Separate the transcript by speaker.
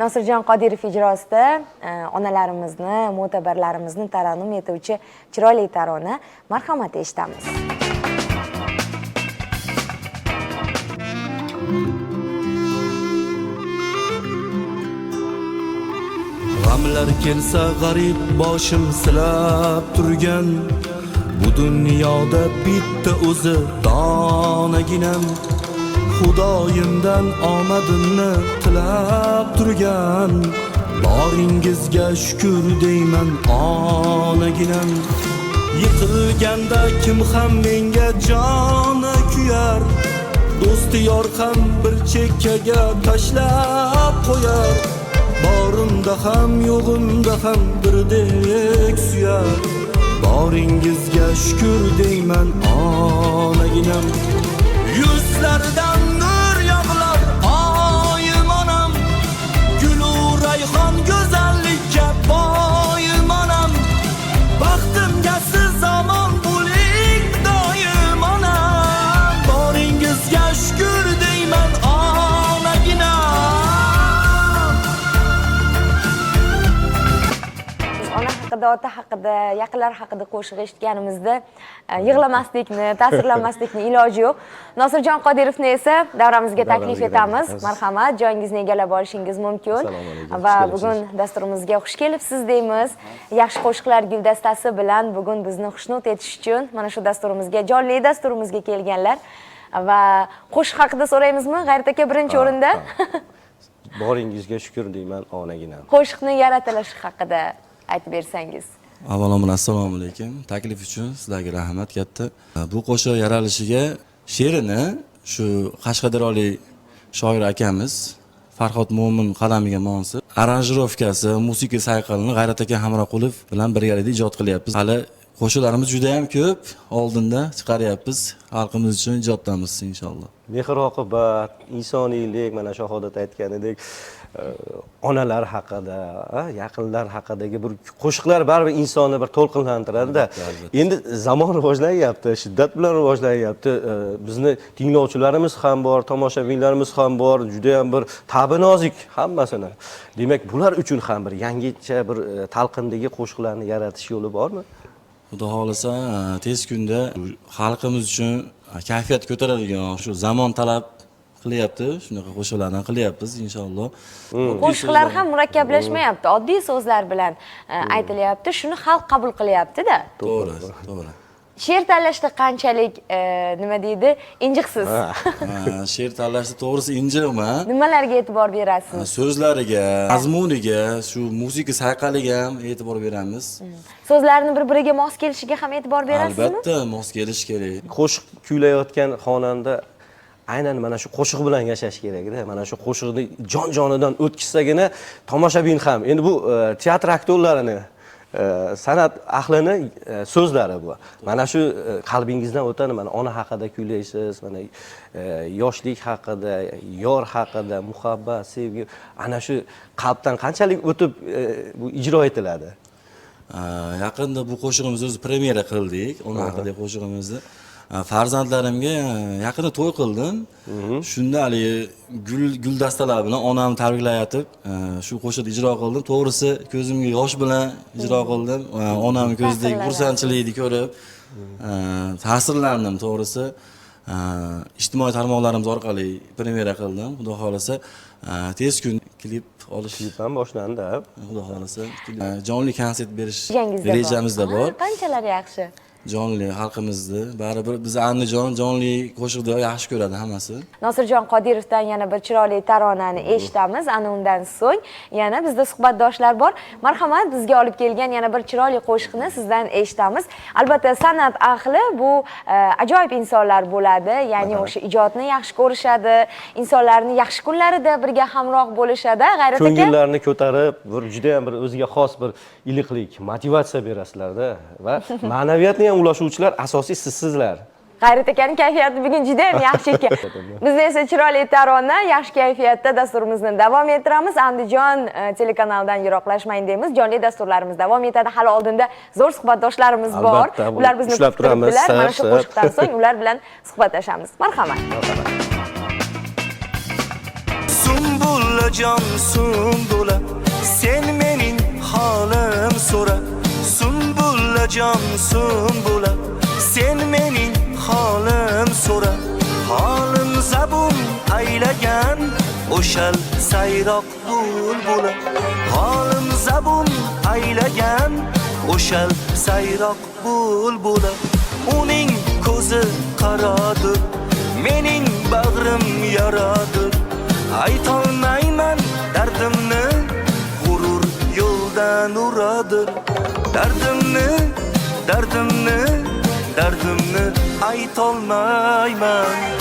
Speaker 1: Nosirjon Qodirov ijrosida onalarimizni, mo'tabarlarimizni tarannum etuvchi chiroyli tarona Marhamat eshitamiz.
Speaker 2: G'amlar kelsa g'arib boshim silab turgan, bu dunyoda bitta o'zi donaginam, Xudoyimdan omadimni tilab turgan, boringizga shukr deyman onaginam. Yiqilganda kim ham menga joni kuyar, do'sti yor ham bir chekkaga tashlab qo'yar, borimda ham yo'g'imda ham birdek suyar, boringizga shukr deyman onaginam. Yuzlaridan nur yog'lar oyim onam, gulu rayhon go'zallikka boyim onam, baxtimga siz omon bo'ling doim onam, boringizga shukr deyman onaginam.
Speaker 1: Ona haqida, ota haqida, yaqinlar haqida qo'shiq eshitganimizda yig'lamaslikni, ta'sirlanmaslikni iloji yo'q. Nosirjon Qodirovni esa davramizga taklif etamiz. Marhamat, joyingizni egallab olishingiz mumkin. Va bugun dasturimizga xush kelibsiz deymiz. Yaxshi qo'shiqlar guldastasi bilan bugun bizni xushnud etish uchun mana shu dasturimizga, jonli dasturimizga kelganlar. Va qo'shiq haqida so'raymizmi? G'ayrat aka birinchi o'rinda.
Speaker 3: Boringizga shukr deyman onaginam.
Speaker 1: Qo'shiqni yaratilishi haqida aytib bersangiz.
Speaker 2: Avvalambor assalomu alaykum. Taklif uchun sizlarga rahmat katta. Bu qo'shiq yaralishiga she'rini shu qashqadaryolik shoir akamiz Farhod Mo'min qalamiga mansub, aranjirovkasi, musiqa sayqalini G'ayrat aka Hamroqulov bilan birgalikda ijod qilyapmiz. Hali qo'shiqlarimiz juda ham ko'p, oldinda chiqaryapmiz. Xalqimiz uchun ijoddamiz inshaalloh.
Speaker 3: Mehr-oqibat, insoniylik, mana shahodat aytganidek, onalar haqida, yaqinlar haqidagi bir qo'shiqlar baribir insonni bir to'lqinlantiradi-da. Endi zamon rivojlanyapti, shiddat bilan rivojlanyapti. Bizni tinglovchilarimiz ham bor, tomoshabinlarimiz ham bor, juda ham bir ta'bi nozik hammasini. Demak, bular uchun ham bir yangicha bir talqindagi qo'shiqlarni yaratish yo'li bormi?
Speaker 2: Xudo xolasa tez kunda xalqimiz uchun kayfiyat ko'taradigan shu zamon talab qilyapti, shunaqa qo'shiqlarni qilyapmiz inshaalloh.
Speaker 1: Qo'shiqlar ham murakkablashmayapti, oddiy so'zlar bilan aytilyapti, shuni xalq qabul qilyapti-da.
Speaker 2: To'g'ri, to'g'ri.
Speaker 1: She'r tanlashda qanchalik nima deydi, injiqsiz.
Speaker 2: She'r tanlashda to'g'risi injiqman.
Speaker 1: Nimalarga e'tibor berasiz?
Speaker 2: So'zlariga, mazmuniga, shu musiqa sayqaliga ham e'tibor beramiz.
Speaker 1: So'zlarni bir-biriga mos kelishiga ham e'tibor berasizmi?
Speaker 2: Albatta, mos kelish kerak.
Speaker 3: Qo'shiq kuylayotgan xonanda aynan mana shu qo'shiq bilan yashash kerak-da. Mana shu qo'shiqni jon-jonidan o'tkazsagina tomoshabin ham. Endi bu teatr aktyorlarini, san'at ahlini so'zlari bu. Mana shu qalbingizdan o'tadi, mana ona haqida kuylaysiz, mana yoshlik haqida, yor haqida, muhabbat, sevgi, ana shu qalbdan qanchalik o'tib bu ijro etiladi.
Speaker 2: Yaqinda bu qo'shig'imizni o'zi premyera qildik, ona haqidagi qo'shig'imizni. Farzandlarimga yaqinda to'y qildim. Shunda hali guldastalar bilan onamni tabriklayotib, shu qo'shiqni ijro qildim. To'g'risi ko'zimga yosh bilan ijro qildim. Onamning ko'zidagi xursandchilikni ko'rib, ta'sirlandim to'g'risi. Ijtimoiy tarmoqlarimiz orqali premyera qildim. Xudo xolasa tez kun klip olish
Speaker 3: ham boshlandi.
Speaker 2: Xudo xolasa jonli konsert berish rejamizda bor.
Speaker 1: Qanchalar yaxshi.
Speaker 2: Jonli xalqimizni, baribir biz Andijon jonli qo'shiqni yaxshi ko'radi hammasi.
Speaker 1: Nosirjon Qodirovdan yana bir chiroyli taronani eshitamiz. Ana undan so'ng yana bizda suhbatdoshlar bor. Marhamat, bizga olib kelgan yana bir chiroyli qo'shiqni sizdan eshitamiz. Albatta, san'at ahli bu ajoyib insonlar bo'ladi. Ya'ni o'sha ijodni yaxshi ko'rishadi, insonlarni yaxshi kunlarida birga hamroh bo'lishadi. G'ayrat aka
Speaker 3: ko'ngillarni ko'tarib, bir juda ham bir o'ziga xos bir iliqlik, motivatsiya berasizlar-da va ma'naviyatni ham ulashuvchilar asosiy sizsizlar.
Speaker 1: G'ayrat akaning kayfiyati bugun juda ham yaxshi ekan. Biz esa chiroyli tarona, yaxshi kayfiyatda dasturimizni davom ettiramiz. Andijon telekanalidan yiroqlashmang deymiz. Jonli dasturlarimiz davom etadi. Hali oldinda zo'r suhbatdoshlarimiz bor. Ular bizni kutib turibdilar. Mana shu qo'shiqdan so'ng ular bilan suhbatlashamiz. Marhamat.
Speaker 2: Sumbul jon sumbul
Speaker 4: mavsum bo'lar. Sen mening holim so'ra, holim zabun aylagan o'shal sayroq bulbula. Holim zabun aylagan o'shal sayroq bulbula. Uning ko'zi qaradir, mening bag'rim yaradir. Aytolmayman dardimni, g'urur yo'ldan uradir. Dardimni aytolmayman.